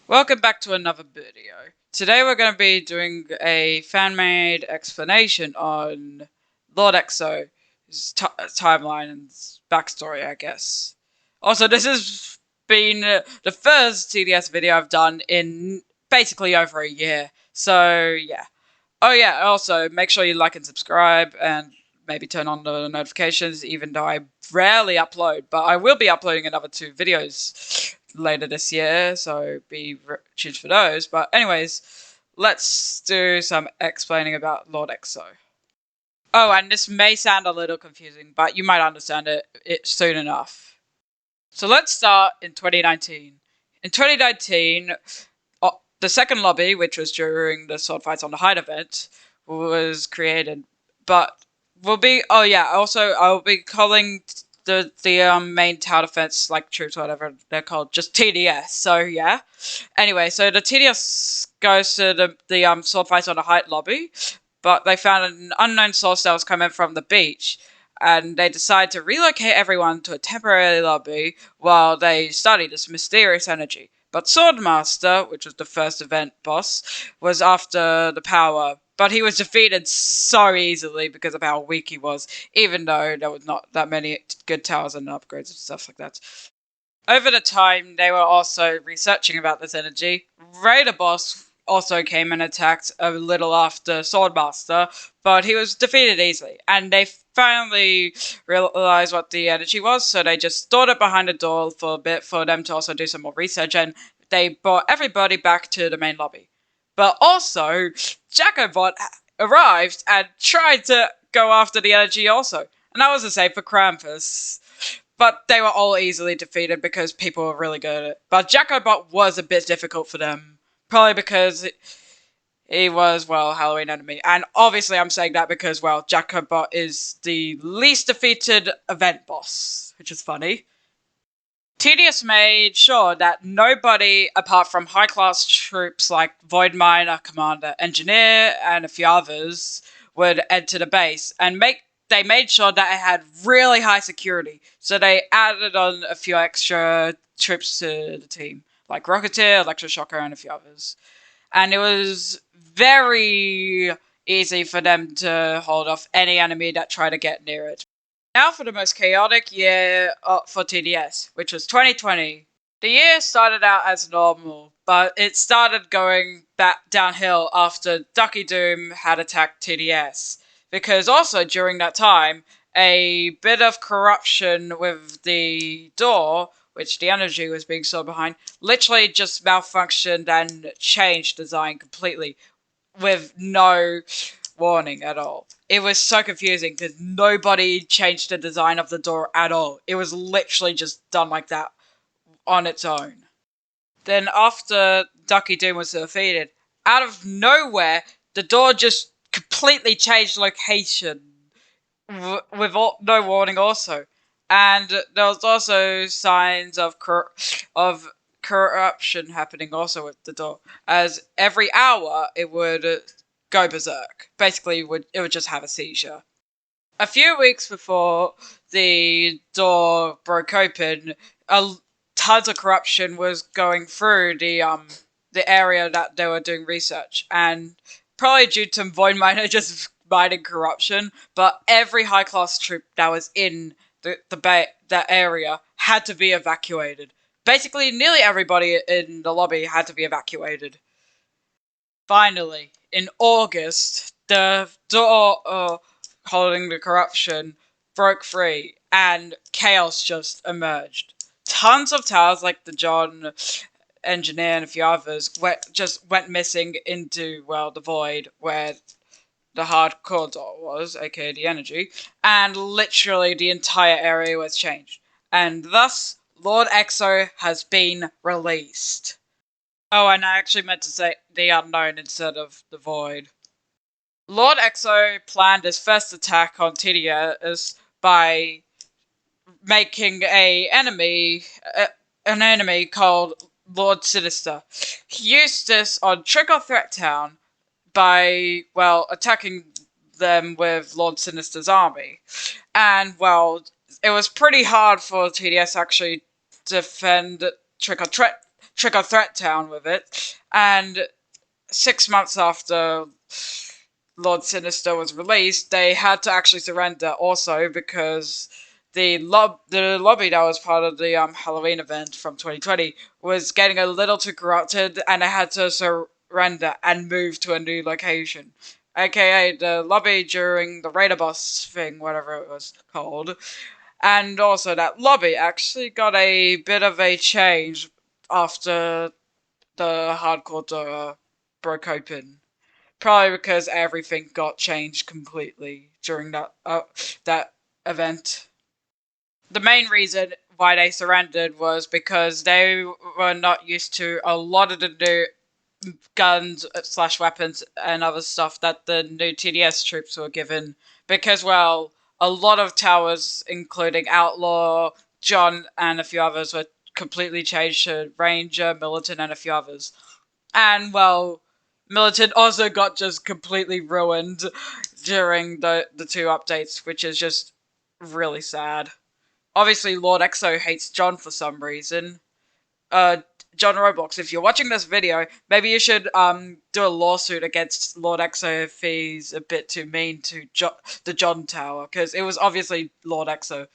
Welcome back to another video. Today we're going to be doing a fan-made explanation on Lord Exo, his timeline and backstory, I guess. Also, this has been the first TDS video I've done in basically over a year. So, yeah. Oh yeah, also make sure you like and subscribe and maybe turn on the notifications, even though I rarely upload, but I will be uploading another 2 videos later this year, so be tuned for those. But anyways, let's do some explaining about Lord Exo. Oh, and this may sound a little confusing, but you might understand it soon enough. So let's start in 2019. In 2019, the second lobby, which was during the sword fights on the Hyde event, was created. But will be also I'll be calling the main tower defense like troops, whatever they're called, just TDS. So yeah. Anyway, so the TDS goes to the sword fights on the Hyde lobby, but they found an unknown source that was coming from the beach. And they decide to relocate everyone to a temporary lobby while they study this mysterious energy. But Swordmaster, which was the first event boss, was after the power, but he was defeated so easily because of how weak he was, even though there was not that many good towers and upgrades and stuff like that. Over the time, they were also researching about this energy. Raider Boss also came and attacked a little after Swordmaster, but he was defeated easily, and they finally realized what the energy was, so they just stored it behind a door for a bit for them to also do some more research, and they brought everybody back to the main lobby. But also, Jacobot arrived and tried to go after the energy also, and that was the same for Krampus. But they were all easily defeated because people were really good at it. But Jacobot was a bit difficult for them. Probably because he was, well, Halloween enemy. And obviously I'm saying that because, well, Jacobot is the least defeated event boss, which is funny. TDS made sure that nobody, apart from high-class troops like Void Miner, Commander, Engineer, and a few others, would enter the base, and they made sure that it had really high security. So they added on a few extra troops to the team, like Rocketeer, Electroshocker, and a few others. And it was very easy for them to hold off any enemy that tried to get near it. Now for the most chaotic year for TDS, which was 2020. The year started out as normal, but it started going back downhill after Ducky Doom had attacked TDS. Because also during that time, a bit of corruption with the door, which the energy was being stored behind, literally just malfunctioned and changed design completely with no warning at all. It was so confusing because nobody changed the design of the door at all. It was literally just done like that on its own. Then after Ducky Doom was defeated, out of nowhere, the door just completely changed location with no warning also. And there was also signs of corruption happening also with the door, as every hour it would go berserk. Basically, it would just have a seizure. A few weeks before the door broke open, tons of corruption was going through the area that they were doing research, and probably due to Void Miner just mining corruption, but every high class troop that was in that area had to be evacuated. Basically, nearly everybody in the lobby had to be evacuated. Finally, in August, the door holding the corruption broke free, and chaos just emerged. Tons of towers, like the John Engineer and a few others, just went missing into, well, the void where the hardcore door was, aka the energy, and literally the entire area was changed. And thus, Lord Exo has been released. Oh, and I actually meant to say the unknown instead of the void. Lord Exo planned his first attack on TDS by making an enemy called Lord Sinister. He used this on Trick or Threat Town by, well, attacking them with Lord Sinister's army. And, well, it was pretty hard for TDS actually defend Trick or Threat Trick or Threat Town with it. And 6 months after Lord Sinister was released, they had to actually surrender also because the lobby that was part of the Halloween event from 2020 was getting a little too corrupted, and they had to surrender and move to a new location, aka the lobby during the Raider Boss thing, whatever it was called. And also that lobby actually got a bit of a change after the hardcore door broke open. Probably because everything got changed completely during that event. The main reason why they surrendered was because they were not used to a lot of the new guns slash weapons and other stuff that the new TDS troops were given. Because, well, a lot of towers, including Outlaw, John, and a few others, were completely changed to Ranger, Militant, and a few others. And, well, Militant also got just completely ruined during the two updates, which is just really sad. Obviously, Lord Exo hates John for some reason. Uh, John Roblox, if you're watching this video, maybe you should do a lawsuit against Lord Exo if he's a bit too mean to the John Tower, because it was obviously Lord Exo.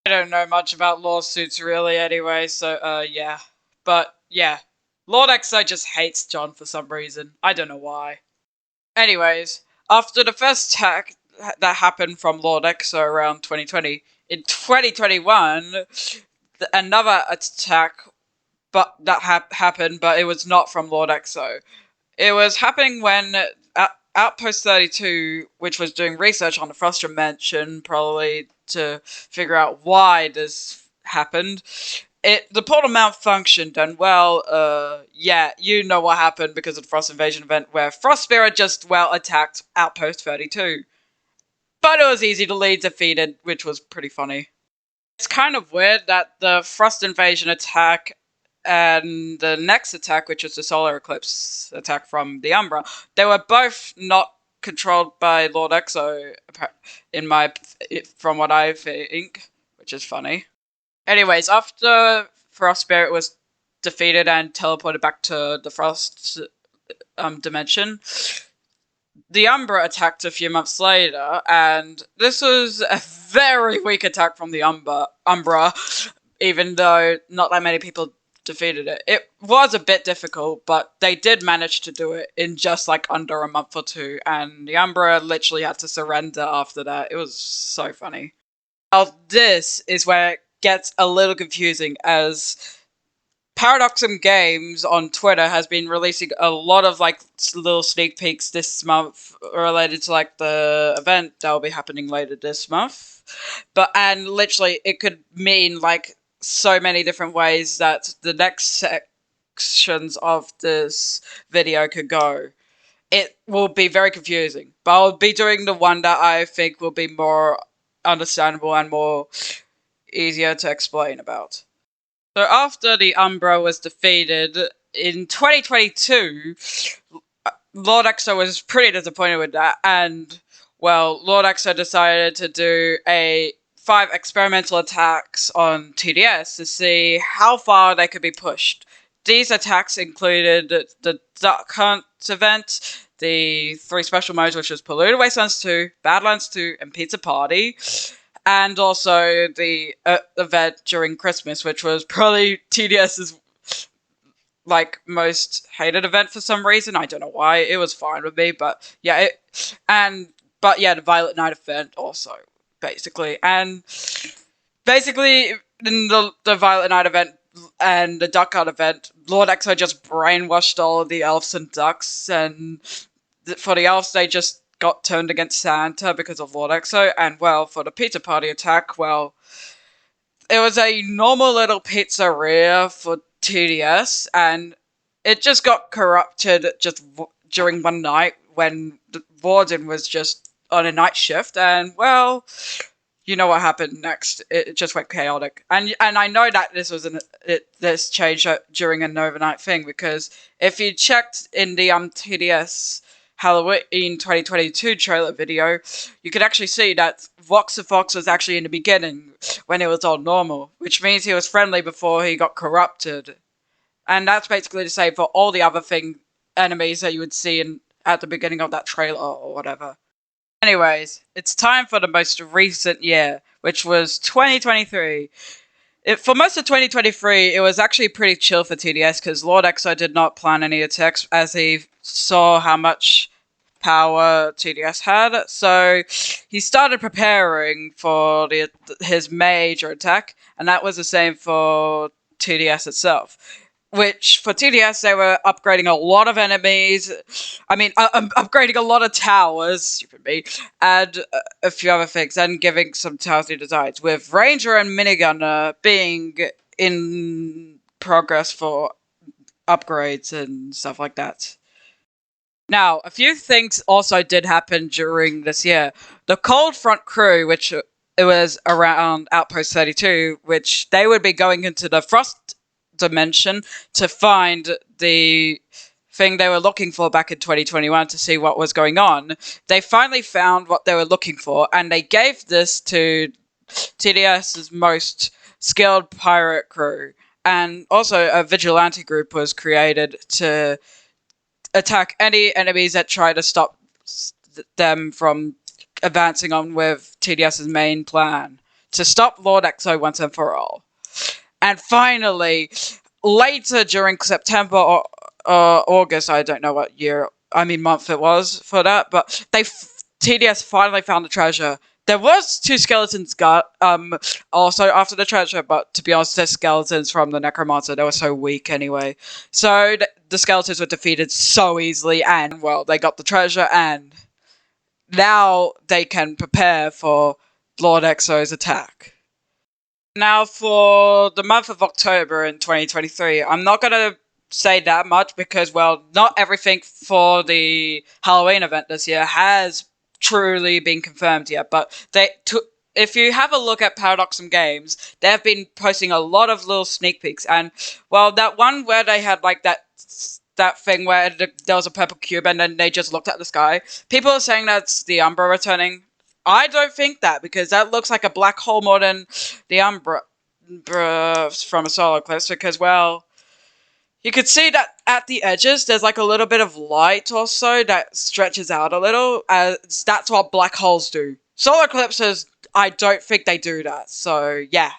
I don't know much about lawsuits really anyway, so yeah. But yeah, Lord Exo just hates John for some reason. I don't know why. Anyways, after the first attack that happened from Lord Exo around 2020, in 2021, another attack but that happened, but it was not from Lord Exo. It was happening when Outpost 32, which was doing research on the Frost Dimension, probably to figure out why this happened. The portal malfunctioned, and well, yeah, you know what happened because of the Frost Invasion event, where Frost Spirit just, well, attacked Outpost 32. But it was easy to lead defeated, which was pretty funny. It's kind of weird that the Frost Invasion attack and the next attack, which was the Solar Eclipse attack from the Umbra, they were both not controlled by Lord Exo, from what I think, which is funny. Anyways, after Frost Spirit was defeated and teleported back to the Frost dimension, the Umbra attacked a few months later, and this was a very weak attack from the Umbra, even though not that many people defeated it. It was a bit difficult, but they did manage to do it in just like under a month or two, and the Umbra literally had to surrender after that. It was so funny. Now, this is where it gets a little confusing, as Paradoxum Games on Twitter has been releasing a lot of like little sneak peeks this month related to like the event that will be happening later this month. And literally it could mean like so many different ways that the next sections of this video could go. It will be very confusing, but I'll be doing the one that I think will be more understandable and more easier to explain about. So after the Umbra was defeated in 2022, Lord Exo was pretty disappointed with that, and well, Lord Exo decided to do 5 experimental attacks on TDS to see how far they could be pushed. These attacks included the Duck Hunt event, the 3 special modes, which was Polluted Wastelands 2, Badlands 2, and Pizza Party, and also the event during Christmas, which was probably TDS's like most hated event for some reason. I don't know why. It was fine with me, but yeah, the Violet Night event also, basically. And basically in the Violet Night event and the Duck Hunt event, Lord Exo just brainwashed all of the elves and ducks, and for the elves they just got turned against Santa because of Lord Exo, and well, for the pizza party attack, well, it was a normal little pizzeria for TDS, and it just got corrupted just during one night when the warden was just on a night shift, and well, you know what happened next. It just went chaotic, and I know that this was this changed during an overnight thing, because if you checked in the TDS Halloween 2022 trailer video, you could actually see that Voxer Fox was actually in the beginning when it was all normal, which means he was friendly before he got corrupted. And that's basically the same for all the other enemies that you would see at the beginning of that trailer or whatever. Anyways, it's time for the most recent year, which was 2023. For most of 2023, it was actually pretty chill for TDS because Lord Exo did not plan any attacks as he saw how much power TDS had. So he started preparing for his major attack, and that was the same for TDS itself. Which, for TDS, they were upgrading a lot of enemies. I mean, upgrading a lot of towers, stupid me, and a few other things, and giving some towers new designs, with Ranger and Minigunner being in progress for upgrades and stuff like that. Now, a few things also did happen during this year. The Cold Front crew, which it was around Outpost 32, which they would be going into the Frost dimension to find the thing they were looking for back in 2021 to see what was going on. They finally found what they were looking for, and they gave this to TDS's most skilled pirate crew. And also a vigilante group was created to attack any enemies that try to stop them from advancing on with TDS's main plan to stop Lord Exo once and for all. And finally, later during September or August, I don't know what month it was for that, but TDS finally found the treasure. There was two skeletons also after the treasure, but to be honest, they're skeletons from the Necromancer. They were so weak anyway. So the skeletons were defeated so easily, and, well, they got the treasure, and now they can prepare for Lord Exo's attack. Now, for the month of October in 2023, I'm not going to say that much because, well, not everything for the Halloween event this year has truly been confirmed yet, but if you have a look at Paradoxum Games, they've been posting a lot of little sneak peeks, and, well, that one where they had, like, that thing where there was a purple cube and then they just looked at the sky, people are saying that's the Umbra returning. I don't think that, because that looks like a black hole more than the Umbra from a solar eclipse, because, well, you could see that at the edges, there's like a little bit of light or so that stretches out a little. That's what black holes do. Solar eclipses, I don't think they do that, so yeah.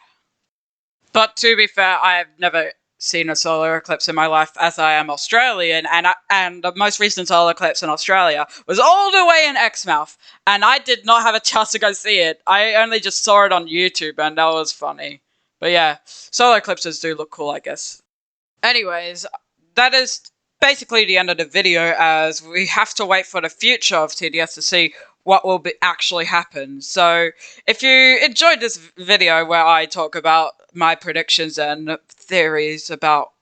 But to be fair, I have never seen a solar eclipse in my life, as I am Australian, and the most recent solar eclipse in Australia was all the way in Exmouth, and I did not have a chance to go see it. I only just saw it on YouTube, and that was funny. But yeah, solar eclipses do look cool, I guess. Anyways, that is basically the end of the video, as we have to wait for the future of TDS to see what will actually happen. So, if you enjoyed this video where I talk about my predictions and theories about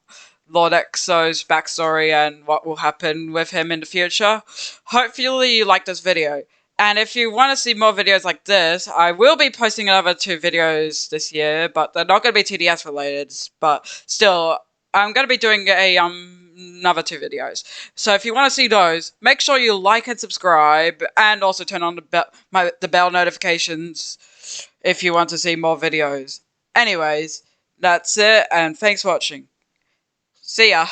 Lord Exo's backstory and what will happen with him in the future, hopefully you like this video. And if you want to see more videos like this, I will be posting another 2 videos this year, but they're not going to be TDS related, but still, I'm going to be doing another 2 videos. So if you want to see those, make sure you like and subscribe, and also turn on the bell notifications if you want to see more videos. Anyways, that's it, and thanks for watching. See ya.